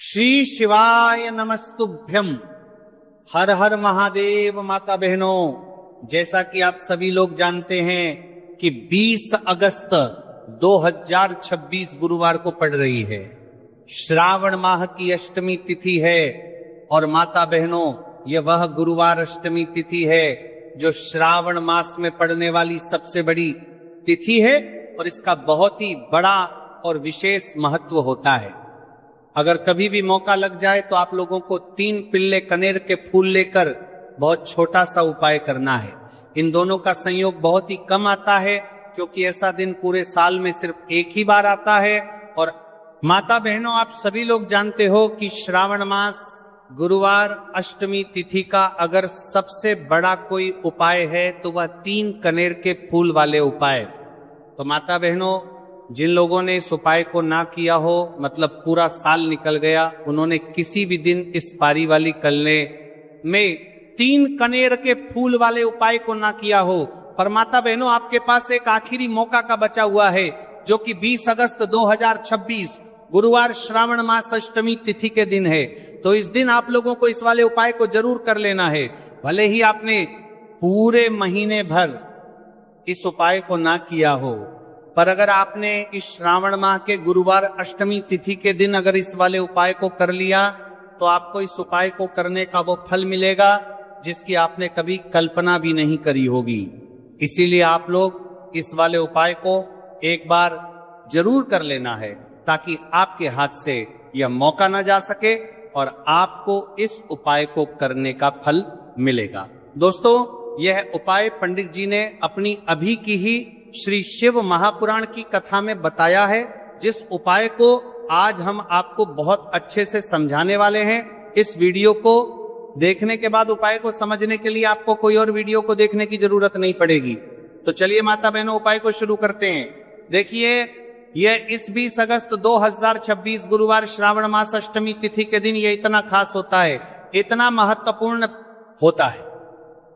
श्री शिवाय नमस्तुभ्यम। हर हर महादेव। माता बहनों, जैसा कि आप सभी लोग जानते हैं कि 20 अगस्त 2026 गुरुवार को पड़ रही है। श्रावण माह की अष्टमी तिथि है और माता बहनों, यह वह गुरुवार अष्टमी तिथि है जो श्रावण मास में पड़ने वाली सबसे बड़ी तिथि है और इसका बहुत ही बड़ा और विशेष महत्व होता है। अगर कभी भी मौका लग जाए तो आप लोगों को 3 पिल्ले कनेर के फूल लेकर बहुत छोटा सा उपाय करना है। इन दोनों का संयोग बहुत ही कम आता है क्योंकि ऐसा दिन पूरे साल में सिर्फ एक ही बार आता है। और माता बहनों, आप सभी लोग जानते हो कि श्रावण मास गुरुवार अष्टमी तिथि का अगर सबसे बड़ा कोई उपाय है तो वह 3 कनेर के फूल वाले उपाय। तो माता बहनों, जिन लोगों ने इस उपाय को ना किया हो, मतलब पूरा साल निकल गया, उन्होंने किसी भी दिन इस पारी वाली कलने में 3 कनेर के फूल वाले उपाय को ना किया हो, पर माता बहनों आपके पास एक आखिरी मौका का बचा हुआ है जो कि 20 अगस्त 2026 गुरुवार श्रावण मास अष्टमी तिथि के दिन है। तो इस दिन आप लोगों को इस वाले उपाय को जरूर कर लेना है। भले ही आपने पूरे महीने भर इस उपाय को ना किया हो, पर अगर आपने इस श्रावण माह के गुरुवार अष्टमी तिथि के दिन अगर इस वाले उपाय को कर लिया तो आपको इस उपाय को करने का वो फल मिलेगा जिसकी आपने कभी कल्पना भी नहीं करी होगी। इसीलिए आप लोग इस वाले उपाय को एक बार जरूर कर लेना है ताकि आपके हाथ से यह मौका ना जा सके और आपको इस उपाय को करने का फल मिलेगा। दोस्तों, यह उपाय पंडित जी ने अपनी अभी की ही श्री शिव महापुराण की कथा में बताया है, जिस उपाय को आज हम आपको बहुत अच्छे से समझाने वाले हैं। इस वीडियो को देखने के बाद उपाय को समझने के लिए आपको कोई और वीडियो को देखने की जरूरत नहीं पड़ेगी। तो चलिए माता बहनों, उपाय को शुरू करते हैं। देखिए, यह इस 20 अगस्त 2026 गुरुवार श्रावण मास अष्टमी तिथि के दिन ये इतना खास होता है, इतना महत्वपूर्ण होता है।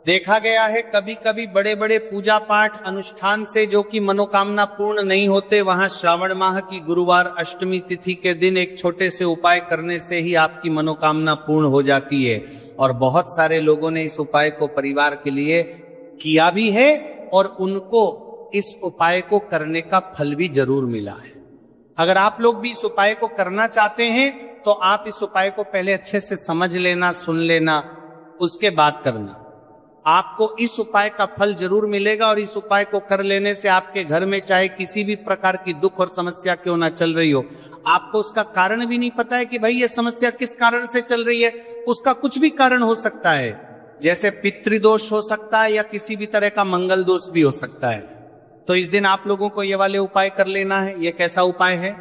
देखा गया है कभी कभी बड़े बड़े पूजा पाठ अनुष्ठान से जो कि मनोकामना पूर्ण नहीं होते, वहां श्रावण माह की गुरुवार अष्टमी तिथि के दिन एक छोटे से उपाय करने से ही आपकी मनोकामना पूर्ण हो जाती है। और बहुत सारे लोगों ने इस उपाय को परिवार के लिए किया भी है और उनको इस उपाय को करने का फल भी जरूर मिला है। अगर आप लोग भी इस उपाय को करना चाहते हैं तो आप इस उपाय को पहले अच्छे से समझ लेना, सुन लेना, उसके बाद करना। आपको इस उपाय का फल जरूर मिलेगा और इस उपाय को कर लेने से आपके घर में चाहे किसी भी प्रकार की दुख और समस्या क्यों ना चल रही हो, आपको उसका कारण भी नहीं पता है कि भाई ये समस्या किस कारण से चल रही है, उसका कुछ भी कारण हो सकता है। जैसे पितृदोष हो सकता है या किसी भी तरह का मंगल दोष भी हो सकता है। तो इस दिन आप लोगों को ये वाले उपाय कर लेना है। ये कैसा उपाय है?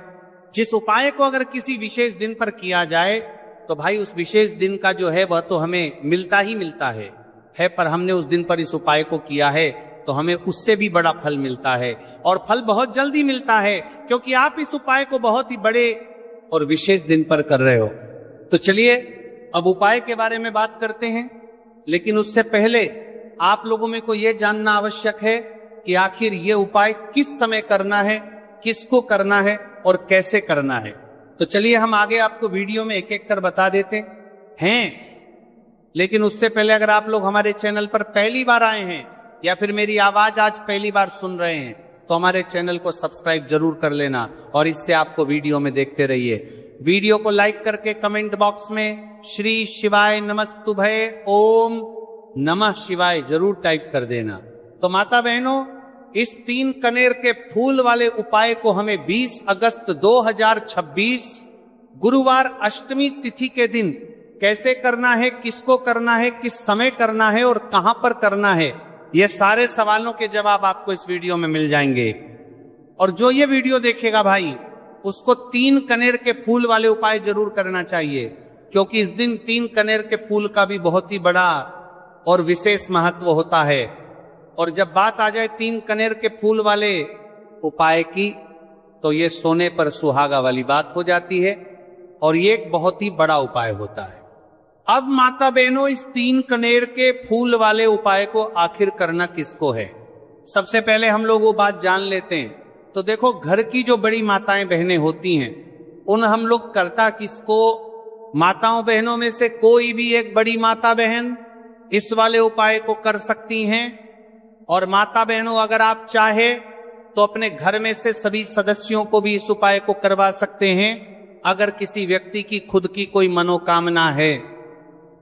जिस उपाय को अगर किसी विशेष दिन पर किया जाए तो भाई उस विशेष दिन का जो है वह तो हमें मिलता ही मिलता है, पर हमने उस दिन पर इस उपाय को किया है तो हमें उससे भी बड़ा फल मिलता है और फल बहुत जल्दी मिलता है क्योंकि आप इस उपाय को बहुत ही बड़े और विशेष दिन पर कर रहे हो। तो चलिए अब उपाय के बारे में बात करते हैं, लेकिन उससे पहले आप लोगों में को यह जानना आवश्यक है कि आखिर ये उपाय किस समय करना है, किसको करना है और कैसे करना है। तो चलिए हम आगे आपको वीडियो में एक एक कर बता देते हैं। लेकिन उससे पहले अगर आप लोग हमारे चैनल पर पहली बार आए हैं या फिर मेरी आवाज आज पहली बार सुन रहे हैं तो हमारे चैनल को सब्सक्राइब जरूर कर लेना और इससे आपको वीडियो में देखते रहिए। वीडियो को लाइक करके कमेंट बॉक्स में श्री शिवाय नमस्तुभय ओम नमः शिवाय जरूर टाइप कर देना। तो माता बहनों, इस 3 कनेर के फूल वाले उपाय को हमें 20 अगस्त 2026 गुरुवार अष्टमी तिथि के दिन कैसे करना है, किसको करना है, किस समय करना है और कहां पर करना है, ये सारे सवालों के जवाब आपको इस वीडियो में मिल जाएंगे। और जो ये वीडियो देखेगा भाई, उसको 3 कनेर के फूल वाले उपाय जरूर करना चाहिए क्योंकि इस दिन 3 कनेर के फूल का भी बहुत ही बड़ा और विशेष महत्व होता है। और जब बात आ जाए 3 कनेर के फूल वाले उपाय की तो ये सोने पर सुहागा वाली बात हो जाती है और ये एक बहुत ही बड़ा उपाय होता है। अब माता बहनों, इस 3 कनेर के फूल वाले उपाय को आखिर करना किसको है? सबसे पहले हम लोग वो बात जान लेते हैं। तो देखो, घर की जो बड़ी माताएं बहनें होती हैं उन हम लोग करता किसको माताओं बहनों में से कोई भी एक बड़ी माता बहन इस वाले उपाय को कर सकती हैं। और माता बहनों, अगर आप चाहे तो अपने घर में से सभी सदस्यों को भी इस उपाय को करवा सकते हैं। अगर किसी व्यक्ति की खुद की कोई मनोकामना है,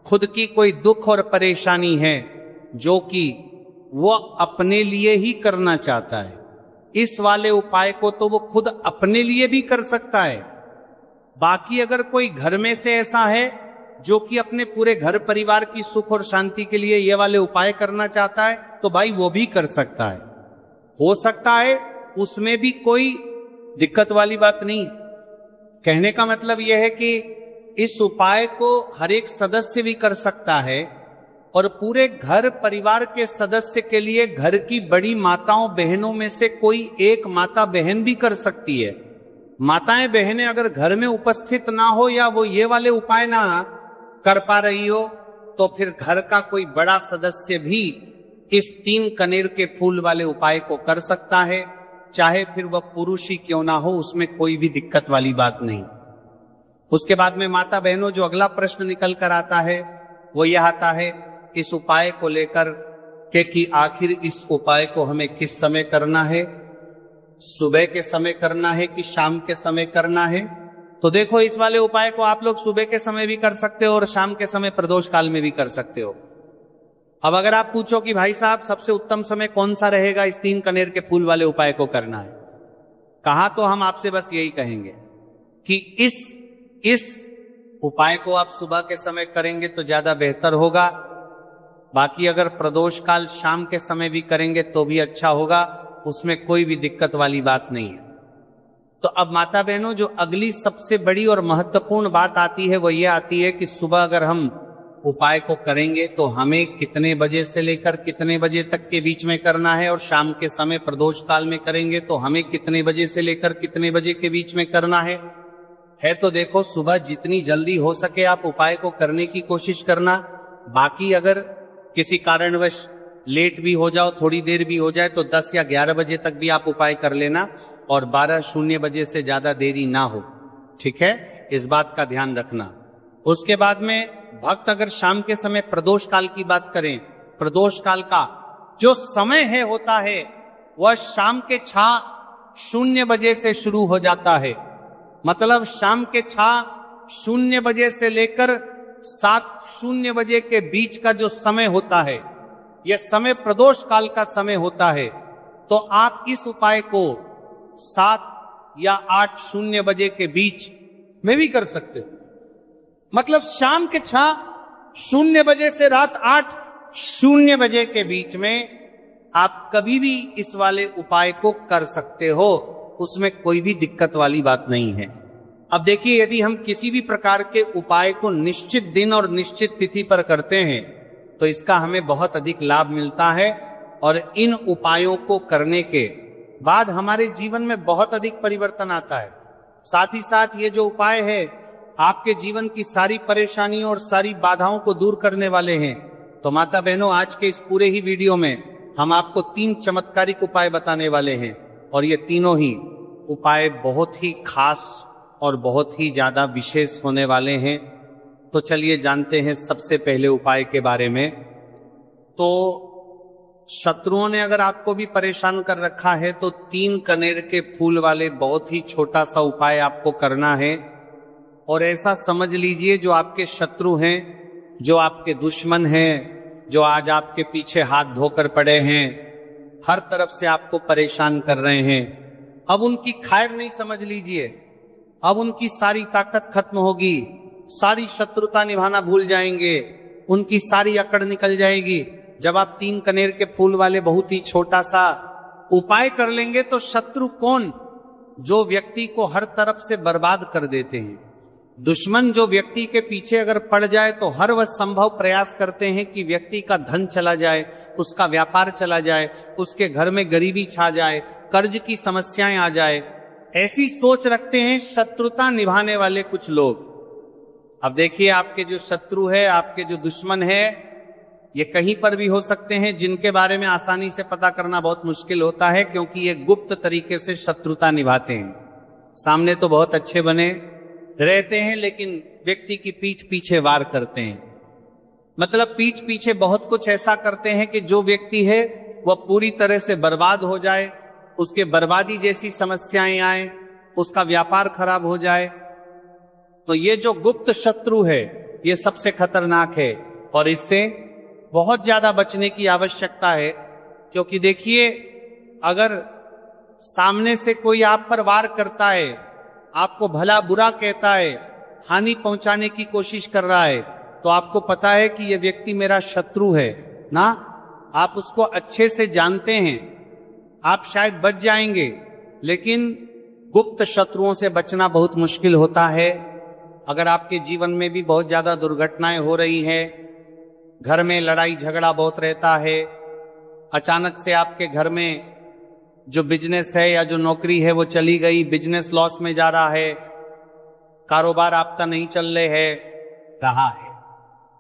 खुद की कोई दुख और परेशानी है जो कि वो अपने लिए ही करना चाहता है, इस वाले उपाय को तो वो खुद अपने लिए भी कर सकता है। बाकी अगर कोई घर में से ऐसा है जो कि अपने पूरे घर परिवार की सुख और शांति के लिए ये वाले उपाय करना चाहता है, तो भाई वो भी कर सकता है, हो सकता है, उसमें भी कोई दिक्कत वाली बात नहीं। कहने का मतलब यह है कि इस उपाय को हर एक सदस्य भी कर सकता है और पूरे घर परिवार के सदस्य के लिए घर की बड़ी माताओं बहनों में से कोई एक माता बहन भी कर सकती है। माताएं बहनें अगर घर में उपस्थित ना हो या वो ये वाले उपाय ना कर पा रही हो, तो फिर घर का कोई बड़ा सदस्य भी इस 3 कनेर के फूल वाले उपाय को कर सकता है, चाहे फिर वह पुरुष ही क्यों ना हो, उसमें कोई भी दिक्कत वाली बात नहीं। उसके बाद में माता बहनों, जो अगला प्रश्न निकल कर आता है वो यह आता है इस उपाय को लेकर के कि आखिर इस उपाय को हमें किस समय करना है, सुबह के समय करना है कि शाम के समय करना है। तो देखो, इस वाले उपाय को आप लोग सुबह के समय भी कर सकते हो और शाम के समय प्रदोष काल में भी कर सकते हो। अब अगर आप पूछो कि भाई साहब सबसे उत्तम समय कौन सा रहेगा इस 3 कनेर के फूल वाले उपाय को करना है, कहा तो हम आपसे बस यही कहेंगे कि इस उपाय को आप सुबह के समय करेंगे तो ज्यादा बेहतर होगा। बाकी अगर प्रदोष काल शाम के समय भी करेंगे तो भी अच्छा होगा, उसमें कोई भी दिक्कत वाली बात नहीं है। तो अब माता बहनों, जो अगली सबसे बड़ी और महत्वपूर्ण बात आती है वो ये आती है कि सुबह अगर हम उपाय को करेंगे तो हमें कितने बजे से लेकर कितने बजे तक के बीच में करना है, और शाम के समय प्रदोष काल में करेंगे तो हमें कितने बजे से लेकर कितने बजे के बीच में करना है। तो देखो, सुबह जितनी जल्दी हो सके आप उपाय को करने की कोशिश करना। बाकी अगर किसी कारणवश लेट भी हो जाओ, थोड़ी देर भी हो जाए, तो 10 या 11 बजे तक भी आप उपाय कर लेना और 12:00 बजे से ज्यादा देरी ना हो, ठीक है, इस बात का ध्यान रखना। उसके बाद में भक्त अगर शाम के समय प्रदोष काल की बात करें, प्रदोष काल का जो समय है होता है वह शाम के 6:00 बजे से शुरू हो जाता है। मतलब शाम के 6:00 बजे से लेकर 7:00 बजे के बीच का जो समय होता है, यह समय प्रदोष काल का समय होता है। तो आप इस उपाय को 7 या 8:00 बजे के बीच में भी कर सकते हो। मतलब शाम के 6:00 बजे से रात 8:00 बजे के बीच में आप कभी भी इस वाले उपाय को कर सकते हो, उसमें कोई भी दिक्कत वाली बात नहीं है। अब देखिए, यदि हम किसी भी प्रकार के उपाय को निश्चित दिन और निश्चित तिथि पर करते हैं तो इसका हमें बहुत अधिक लाभ मिलता है, और इन उपायों को करने के बाद हमारे जीवन में बहुत अधिक परिवर्तन आता है। साथ ही साथ ये जो उपाय है आपके जीवन की सारी परेशानियों और सारी बाधाओं को दूर करने वाले हैं। तो माता बहनों, आज के इस पूरे ही वीडियो में हम आपको 3 चमत्कारिक उपाय बताने वाले हैं, और ये तीनों ही उपाय बहुत ही खास और बहुत ही ज्यादा विशेष होने वाले हैं। तो चलिए जानते हैं सबसे पहले उपाय के बारे में। तो शत्रुओं ने अगर आपको भी परेशान कर रखा है तो 3 कनेर के फूल वाले बहुत ही छोटा सा उपाय आपको करना है। और ऐसा समझ लीजिए, जो आपके शत्रु हैं, जो आपके दुश्मन हैं, जो आज आपके पीछे हाथ धोकर पड़े हैं, हर तरफ से आपको परेशान कर रहे हैं, अब उनकी खैर नहीं समझ लीजिए। अब उनकी सारी ताकत खत्म होगी, सारी शत्रुता निभाना भूल जाएंगे, उनकी सारी अकड़ निकल जाएगी। जब आप 3 कनेर के फूल वाले बहुत ही छोटा सा उपाय कर लेंगे तो शत्रु कौन? जो व्यक्ति को हर तरफ से बर्बाद कर देते हैं। दुश्मन जो व्यक्ति के पीछे अगर पड़ जाए तो हर वह संभव प्रयास करते हैं कि व्यक्ति का धन चला जाए, उसका व्यापार चला जाए, उसके घर में गरीबी छा जाए, कर्ज की समस्याएं आ जाए। ऐसी सोच रखते हैं शत्रुता निभाने वाले कुछ लोग। अब देखिए, आपके जो शत्रु है, आपके जो दुश्मन है, ये कहीं पर भी हो सकते हैं, जिनके बारे में आसानी से पता करना बहुत मुश्किल होता है, क्योंकि ये गुप्त तरीके से शत्रुता निभाते हैं। सामने तो बहुत अच्छे बने रहते हैं, लेकिन व्यक्ति की पीठ पीछे वार करते हैं। मतलब पीठ पीछे बहुत कुछ ऐसा करते हैं कि जो व्यक्ति है वह पूरी तरह से बर्बाद हो जाए, उसके बर्बादी जैसी समस्याएं आए, उसका व्यापार खराब हो जाए। तो ये जो गुप्त शत्रु है ये सबसे खतरनाक है और इससे बहुत ज्यादा बचने की आवश्यकता है। क्योंकि देखिए, अगर सामने से कोई आप पर वार करता है, आपको भला बुरा कहता है, हानि पहुंचाने की कोशिश कर रहा है, तो आपको पता है कि यह व्यक्ति मेरा शत्रु है ना। आप उसको अच्छे से जानते हैं, आप शायद बच जाएंगे, लेकिन गुप्त शत्रुओं से बचना बहुत मुश्किल होता है। अगर आपके जीवन में भी बहुत ज्यादा दुर्घटनाएं हो रही हैं, घर में लड़ाई झगड़ा बहुत रहता है, अचानक से आपके घर में जो बिजनेस है या जो नौकरी है वो चली गई, बिजनेस लॉस में जा रहा है, कारोबार आपका नहीं चल रहा है,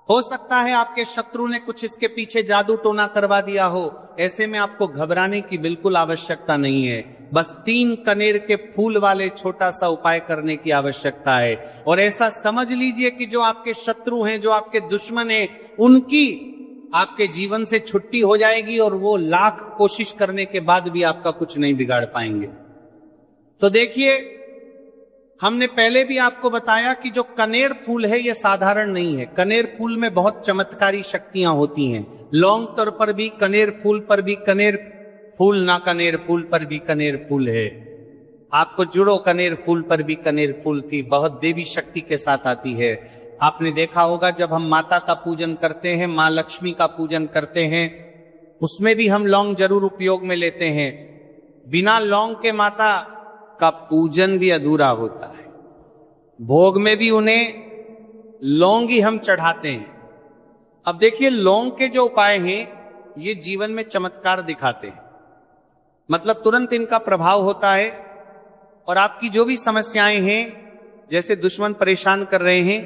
हो सकता है आपके शत्रु ने कुछ इसके पीछे जादू टोना करवा दिया हो। ऐसे में आपको घबराने की बिल्कुल आवश्यकता नहीं है। बस 3 कनेर के फूल वाले छोटा सा उपाय करने की आवश्यकता है। और ऐसा समझ लीजिए कि जो आपके शत्रु हैं, जो आपके दुश्मन हैं, उनकी आपके जीवन से छुट्टी हो जाएगी और वो लाख कोशिश करने के बाद भी आपका कुछ नहीं बिगाड़ पाएंगे। तो देखिए, हमने पहले भी आपको बताया कि जो कनेर फूल है ये साधारण नहीं है। कनेर फूल में बहुत चमत्कारी शक्तियां होती हैं। लौंग तर पर भी कनेर फूल पर भी कनेर फूल, ना कनेर फूल पर भी कनेर फूल है। आपको जुड़ो कनेर फूल पर भी कनेर फूल थी, बहुत देवी शक्ति के साथ आती है। आपने देखा होगा जब हम माता का पूजन करते हैं, माँ लक्ष्मी का पूजन करते हैं, उसमें भी हम लौंग जरूर उपयोग में लेते हैं। बिना लौंग के माता का पूजन भी अधूरा होता है। भोग में भी उन्हें लौंग ही हम चढ़ाते हैं। अब देखिए, लौंग के जो उपाय हैं ये जीवन में चमत्कार दिखाते हैं। मतलब तुरंत इनका प्रभाव होता है और आपकी जो भी समस्याएं हैं, जैसे दुश्मन परेशान कर रहे हैं,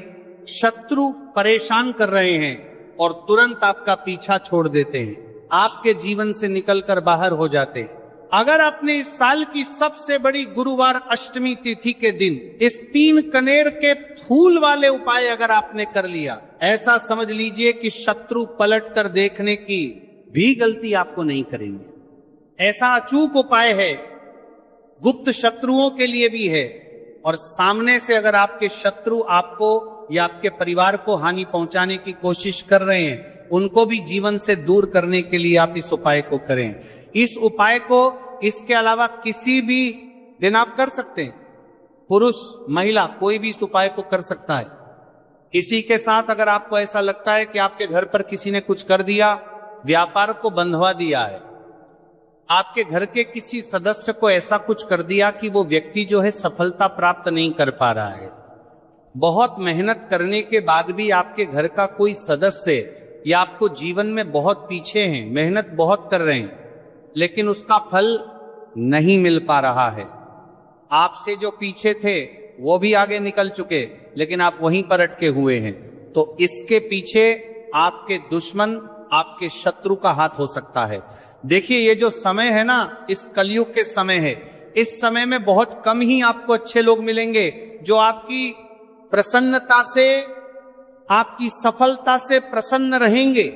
शत्रु परेशान कर रहे हैं, और तुरंत आपका पीछा छोड़ देते हैं, आपके जीवन से निकलकर बाहर हो जाते हैं। अगर आपने इस साल की सबसे बड़ी गुरुवार अष्टमी तिथि के दिन इस 3 कनेर के फूल वाले उपाय अगर आपने कर लिया, ऐसा समझ लीजिए कि शत्रु पलट कर देखने की भी गलती आपको नहीं करेंगे। ऐसा अचूक उपाय है, गुप्त शत्रुओं के लिए भी है, और सामने से अगर आपके शत्रु आपको या आपके परिवार को हानि पहुंचाने की कोशिश कर रहे हैं, उनको भी जीवन से दूर करने के लिए आप इस उपाय को करें। इस उपाय को इसके अलावा किसी भी दिन आप कर सकते हैं। पुरुष महिला कोई भी इस उपाय को कर सकता है। इसी के साथ अगर आपको ऐसा लगता है कि आपके घर पर किसी ने कुछ कर दिया, व्यापार को बंधवा दिया है, आपके घर के किसी सदस्य को ऐसा कुछ कर दिया कि वो व्यक्ति जो है सफलता प्राप्त नहीं कर पा रहा है, बहुत मेहनत करने के बाद भी आपके घर का कोई सदस्य या आपको जीवन में बहुत पीछे हैं, मेहनत बहुत कर रहे हैं, लेकिन उसका फल नहीं मिल पा रहा है। आपसे जो पीछे थे वो भी आगे निकल चुके, लेकिन आप वहीं पर अटके हुए हैं। तो इसके पीछे आपके दुश्मन, आपके शत्रु का हाथ हो सकता है। देखिए, ये जो समय है ना, इस कलयुग के समय है, इस समय में बहुत कम ही आपको अच्छे लोग मिलेंगे जो आपकी प्रसन्नता से, आपकी सफलता से प्रसन्न रहेंगे।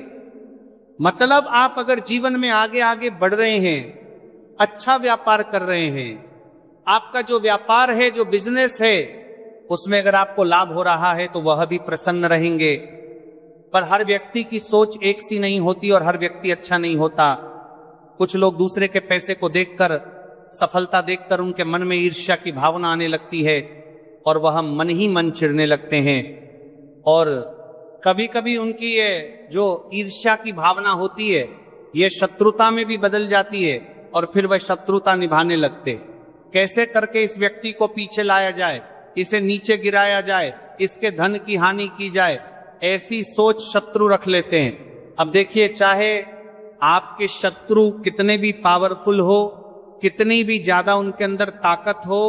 मतलब आप अगर जीवन में आगे आगे बढ़ रहे हैं, अच्छा व्यापार कर रहे हैं, आपका जो व्यापार है, जो बिजनेस है, उसमें अगर आपको लाभ हो रहा है तो वह भी प्रसन्न रहेंगे। पर हर व्यक्ति की सोच एक सी नहीं होती और हर व्यक्ति अच्छा नहीं होता। कुछ लोग दूसरे के पैसे को देखकर, सफलता देखकर उनके मन में ईर्ष्या की भावना आने लगती है और वह मन ही मन चिढ़ने लगते हैं। और कभी कभी उनकी ये जो ईर्ष्या की भावना होती है ये शत्रुता में भी बदल जाती है और फिर वह शत्रुता निभाने लगते। कैसे करके इस व्यक्ति को पीछे लाया जाए, इसे नीचे गिराया जाए, इसके धन की हानि की जाए, ऐसी सोच शत्रु रख लेते हैं। अब देखिए, चाहे आपके शत्रु कितने भी पावरफुल हो, कितनी भी ज्यादा उनके अंदर ताकत हो,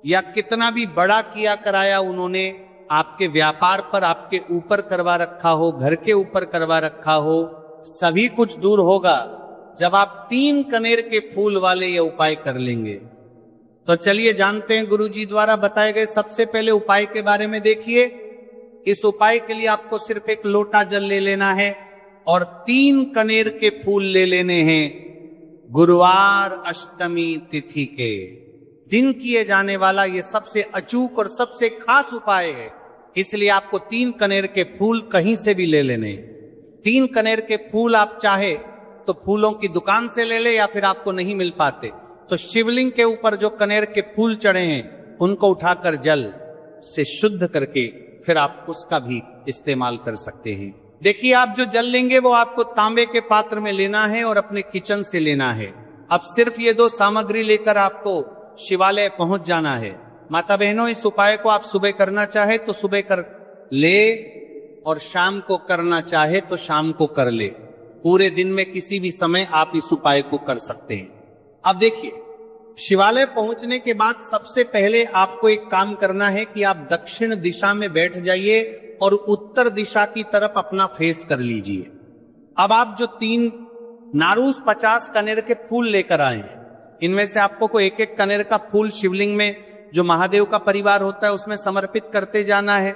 या कितना भी बड़ा किया कराया उन्होंने आपके व्यापार पर आपके ऊपर करवा रखा हो, घर के ऊपर करवा रखा हो, सभी कुछ दूर होगा जब आप 3 कनेर के फूल वाले ये उपाय कर लेंगे। तो चलिए जानते हैं गुरुजी द्वारा बताए गए सबसे पहले उपाय के बारे में। देखिए, इस उपाय के लिए आपको सिर्फ एक लोटा जल ले लेना है और 3 कनेर के फूल ले लेने हैं। गुरुवार अष्टमी तिथि के दिन किए जाने वाला ये सबसे अचूक और सबसे खास उपाय है, इसलिए आपको 3 कनेर के फूल कहीं से भी ले लेने। 3 कनेर के फूल आप चाहे तो फूलों की दुकान से ले ले, या फिर आपको नहीं मिल पाते तो शिवलिंग के ऊपर जो कनेर के फूल चढ़े हैं उनको उठाकर जल से शुद्ध करके फिर आप उसका भी इस्तेमाल कर सकते हैं। देखिए, आप जो जल लेंगे वो आपको तांबे के पात्र में लेना है और अपने किचन से लेना है। अब सिर्फ ये 2 सामग्री लेकर आपको शिवालय पहुंच जाना है। माता बहनों, इस उपाय को आप सुबह करना चाहे तो सुबह कर ले और शाम को करना चाहे तो शाम को कर ले। पूरे दिन में किसी भी समय आप इस उपाय को कर सकते हैं। अब देखिए, शिवालय पहुंचने के बाद सबसे पहले आपको एक काम करना है कि आप दक्षिण दिशा में बैठ जाइए और उत्तर दिशा की तरफ अपना फेस कर लीजिए। अब आप जो 3 नारूस 50 कनेर के फूल लेकर आए हैं, इनमें से आपको कोई एक कनेर का फूल शिवलिंग में जो महादेव का परिवार होता है उसमें समर्पित करते जाना है।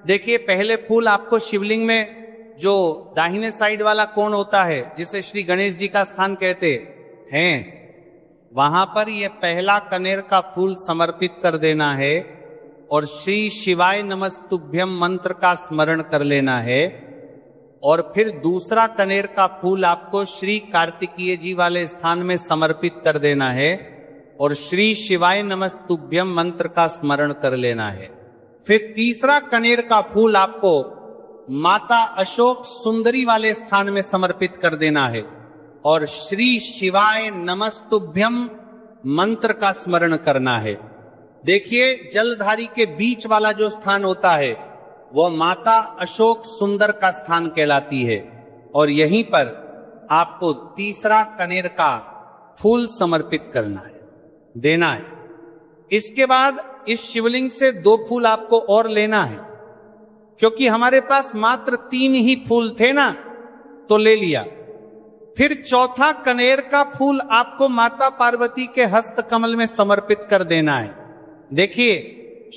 देखिए, पहले फूल आपको शिवलिंग में जो दाहिने साइड वाला कोण होता है, जिसे श्री गणेश जी का स्थान कहते हैं, वहां पर यह पहला कनेर का फूल समर्पित कर देना है और श्री शिवाय नमस्तुभ्यम मंत्र का स्मरण कर लेना है। और फिर दूसरा कनेर का फूल आपको श्री कार्तिकीय जी वाले स्थान में समर्पित कर देना है और श्री शिवाय नमस्तुभ्यम मंत्र का स्मरण कर लेना है। फिर तीसरा कनेर का फूल आपको माता अशोक सुंदरी वाले स्थान में समर्पित कर देना है और श्री शिवाय नमस्तुभ्यम मंत्र का स्मरण करना है। देखिए, जलधारी के बीच वाला जो स्थान होता है वह माता अशोक सुंदर का स्थान कहलाती है और यहीं पर आपको तीसरा कनेर का फूल समर्पित करना है, देना है। इसके बाद इस शिवलिंग से 2 फूल आपको और लेना है, क्योंकि हमारे पास मात्र 3 ही फूल थे ना, तो ले लिया। फिर चौथा कनेर का फूल आपको माता पार्वती के हस्त कमल में समर्पित कर देना है। देखिए,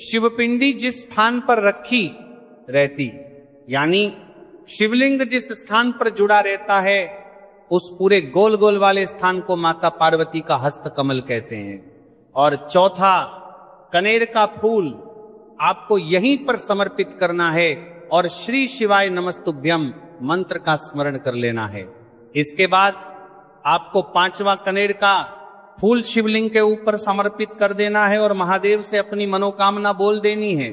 शिवपिंडी जिस स्थान पर रखी रहती, यानी शिवलिंग जिस स्थान पर जुड़ा रहता है, उस पूरे गोल गोल वाले स्थान को माता पार्वती का हस्त कमल कहते हैं। और चौथा कनेर का फूल आपको यहीं पर समर्पित करना है और श्री शिवाय नमस्तुभ्यम मंत्र का स्मरण कर लेना है। इसके बाद आपको 5वां कनेर का फूल शिवलिंग के ऊपर समर्पित कर देना है और महादेव से अपनी मनोकामना बोल देनी है।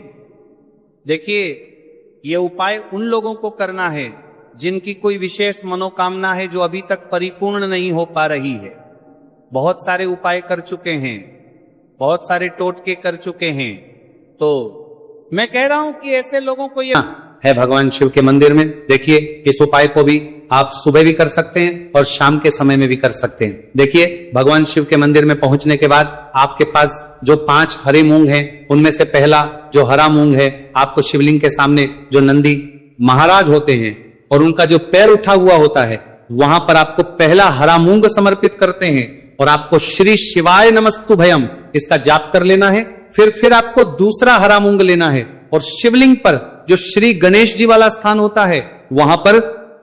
देखिए, ये उपाय उन लोगों को करना है जिनकी कोई विशेष मनोकामना है जो अभी तक परिपूर्ण नहीं हो पा रही है। बहुत सारे उपाय कर चुके हैं, बहुत सारे टोटके कर चुके हैं, तो मैं कह रहा हूं कि ऐसे लोगों को ये है भगवान शिव के मंदिर में। देखिए, इस उपाय को भी आप सुबह भी कर सकते हैं और शाम के समय में भी कर सकते हैं। देखिए, भगवान शिव के मंदिर में पहुंचने के बाद आपके पास जो 5 हरे मूंग हैं, उनमें से पहला जो हरा मूंग है, आपको शिवलिंग के सामने जो नंदी महाराज होते हैं और उनका जो पैर उठा हुआ होता है, वहां पर आपको पहला हरा मूंग समर्पित करते हैं और आपको श्री शिवाय नमस्तुभयम इसका जाप कर लेना है। फिर आपको दूसरा हरा मूंग लेना है और शिवलिंग पर जो श्री गणेश जी वाला स्थान होता है, वहां पर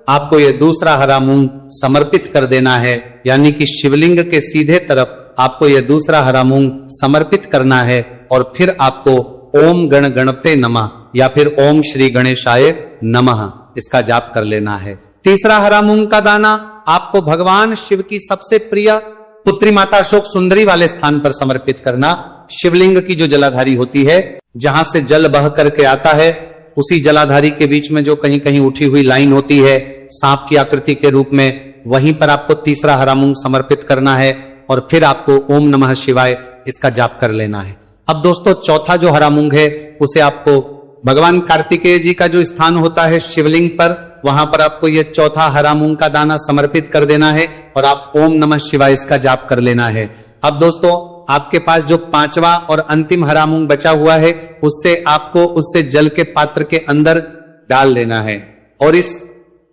आपको यह दूसरा हरा मूंग समर्पित कर देना है, यानी कि शिवलिंग के सीधे तरफ आपको यह दूसरा हरा मूंग समर्पित करना है। और फिर आपको ओम गण गणपते नमः या फिर ओम श्री गणेशाय नमः इसका जाप कर लेना है। तीसरा हरा मूंग का दाना आपको भगवान शिव की सबसे प्रिय पुत्री माता अशोक सुंदरी वाले स्थान पर समर्पित करना। शिवलिंग की जो जलाधारी होती है, जहां से जल बह करके आता है, उसी जलाधारी के बीच में जो कहीं कहीं उठी हुई लाइन होती है सांप की आकृति के रूप में, वहीं पर आपको तीसरा हरा मूंग समर्पित करना है और फिर आपको ओम नमः शिवाय इसका जाप कर लेना है। अब दोस्तों, चौथा जो हरा मूंग है उसे आपको भगवान कार्तिकेय जी का जो स्थान होता है शिवलिंग पर, वहां पर आपको यह चौथा हरा मूंग का दाना समर्पित कर देना है और आप ओम नमः शिवाय इसका जाप कर लेना है। अब दोस्तों, आपके पास जो 5वां और अंतिम हरा मूंग बचा हुआ है, उससे आपको उससे जल के पात्र के अंदर डाल लेना है और इस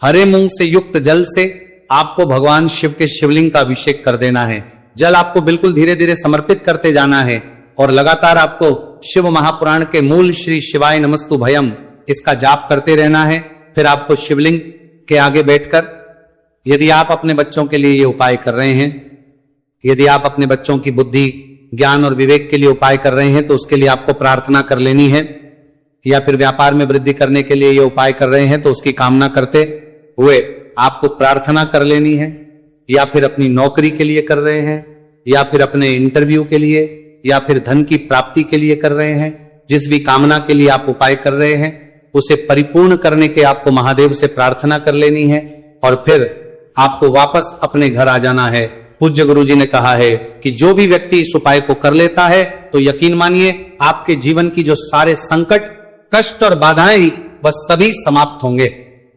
हरे मूंग से युक्त जल से आपको भगवान शिव के शिवलिंग का अभिषेक कर देना है। जल आपको बिल्कुल धीरे धीरे समर्पित करते जाना है और लगातार आपको शिव महापुराण के मूल श्री शिवाय नमस्तु भयम इसका जाप करते रहना है। फिर आपको शिवलिंग के आगे बैठकर, यदि आप अपने बच्चों के लिए ये उपाय कर रहे हैं, यदि आप अपने बच्चों की बुद्धि, ज्ञान और विवेक के लिए उपाय कर रहे हैं, तो उसके लिए आपको प्रार्थना कर लेनी है। या फिर व्यापार में वृद्धि करने के लिए ये उपाय कर रहे हैं, तो उसकी कामना करते हुए आपको प्रार्थना कर लेनी है। या फिर अपनी नौकरी के लिए कर रहे हैं, या फिर अपने इंटरव्यू के लिए, या फिर धन की प्राप्ति के लिए कर रहे हैं, जिस भी कामना के लिए आप उपाय कर रहे हैं उसे परिपूर्ण करने के आपको महादेव से प्रार्थना कर लेनी है। और फिर आपको वापस अपने घर आ जाना है। पूज्य गुरु जी ने कहा है कि जो भी व्यक्ति इस उपाय को कर लेता है तो यकीन मानिए आपके जीवन की जो सारे संकट, कष्ट और बाधाएं वह सभी समाप्त होंगे।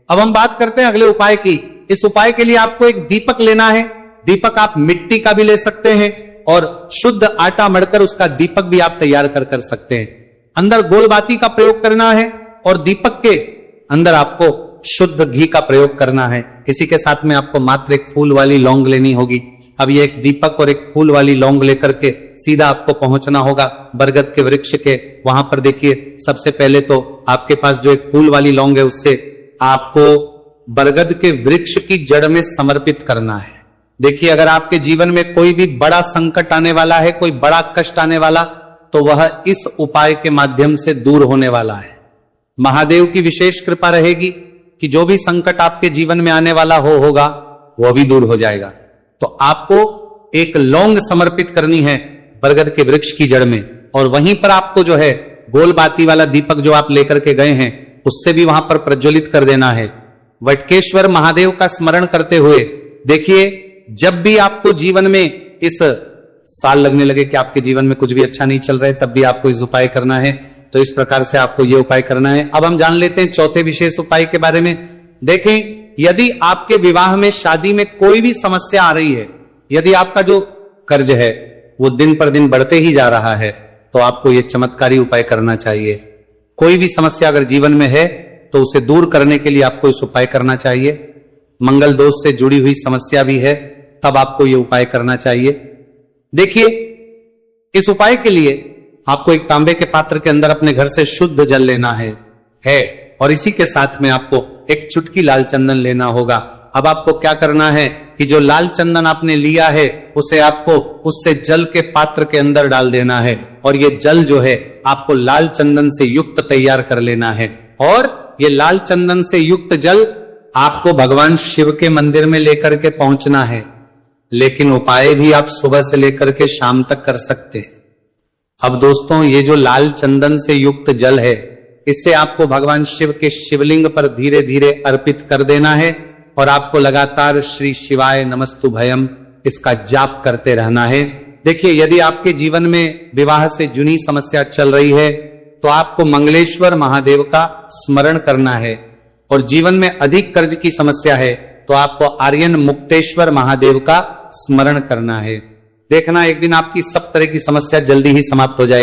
अब हम बात करते हैं अगले उपाय की। इस उपाय के लिए आपको एक दीपक लेना है। दीपक आप मिट्टी का भी ले सकते हैं और शुद्ध आटा मढ़कर उसका दीपक भी आप तैयार कर सकते हैं। अंदर गोलबाती का प्रयोग करना है और दीपक के अंदर आपको शुद्ध घी का प्रयोग करना है। इसी के साथ में आपको मात्र एक फूल वाली लौंग लेनी होगी। अब ये एक दीपक और एक फूल वाली लौंग लेकर के सीधा आपको पहुंचना होगा बरगद के वृक्ष के। वहां पर देखिए, सबसे पहले तो आपके पास जो एक फूल वाली लौंग है उससे आपको बरगद के वृक्ष की जड़ में समर्पित करना है। देखिए, अगर आपके जीवन में कोई भी बड़ा संकट आने वाला है, कोई बड़ा कष्ट आने वाला, तो वह इस उपाय के माध्यम से दूर होने वाला है। महादेव की विशेष कृपा रहेगी कि जो भी संकट आपके जीवन में आने वाला होगा वह भी दूर हो जाएगा। तो आपको एक लौंग समर्पित करनी है बरगद के वृक्ष की जड़ में, और वहीं पर आपको जो है गोल बाती वाला दीपक जो आप लेकर के गए हैं उससे भी वहां पर प्रज्वलित कर देना है। वटकेश्वर महादेव का स्मरण करते हुए देखिए, जब भी आपको जीवन में इस साल लगने लगे कि आपके जीवन में कुछ भी अच्छा नहीं चल रहा है, तब भी आपको इस उपाय करना है। तो इस प्रकार से आपको यह उपाय करना है। अब हम जान लेते हैं चौथे विशेष उपाय के बारे में। देखें, यदि आपके विवाह में, शादी में कोई भी समस्या आ रही है, यदि आपका जो कर्ज है वो दिन पर दिन बढ़ते ही जा रहा है, तो आपको यह चमत्कारी उपाय करना चाहिए। कोई भी समस्या अगर जीवन में है तो उसे दूर करने के लिए आपको इस उपाय करना चाहिए। मंगल दोष से जुड़ी हुई समस्या भी है, तब आपको यह उपाय करना चाहिए। देखिए, इस उपाय के लिए आपको एक तांबे के पात्र के अंदर अपने घर से शुद्ध जल लेना है और इसी के साथ में आपको एक चुटकी लाल चंदन लेना होगा। अब आपको क्या करना है कि जो लाल चंदन आपने लिया है उसे आपको उससे जल के पात्र के अंदर डाल देना है, और ये जल जो है आपको लाल चंदन से युक्त तैयार कर लेना है। और ये लाल चंदन से युक्त जल आपको भगवान शिव के मंदिर में लेकर के पहुंचना है। लेकिन उपाय भी आप सुबह से लेकर के शाम तक कर सकते हैं। अब दोस्तों, ये जो लाल चंदन से युक्त जल है, इससे आपको भगवान शिव के शिवलिंग पर धीरे धीरे अर्पित कर देना है, और आपको लगातार श्री शिवाय नमस्तु भयम इसका जाप करते रहना है। देखिए, यदि आपके जीवन में विवाह से जुड़ी समस्या चल रही है तो आपको मंगलेश्वर महादेव का स्मरण करना है, और जीवन में अधिक कर्ज की समस्या है तो आपको आर्यन मुक्तेश्वर महादेव का स्मरण करना है। देखना, एक दिन आपकी सब तरह की समस्या जल्दी ही समाप्त हो जाएगी।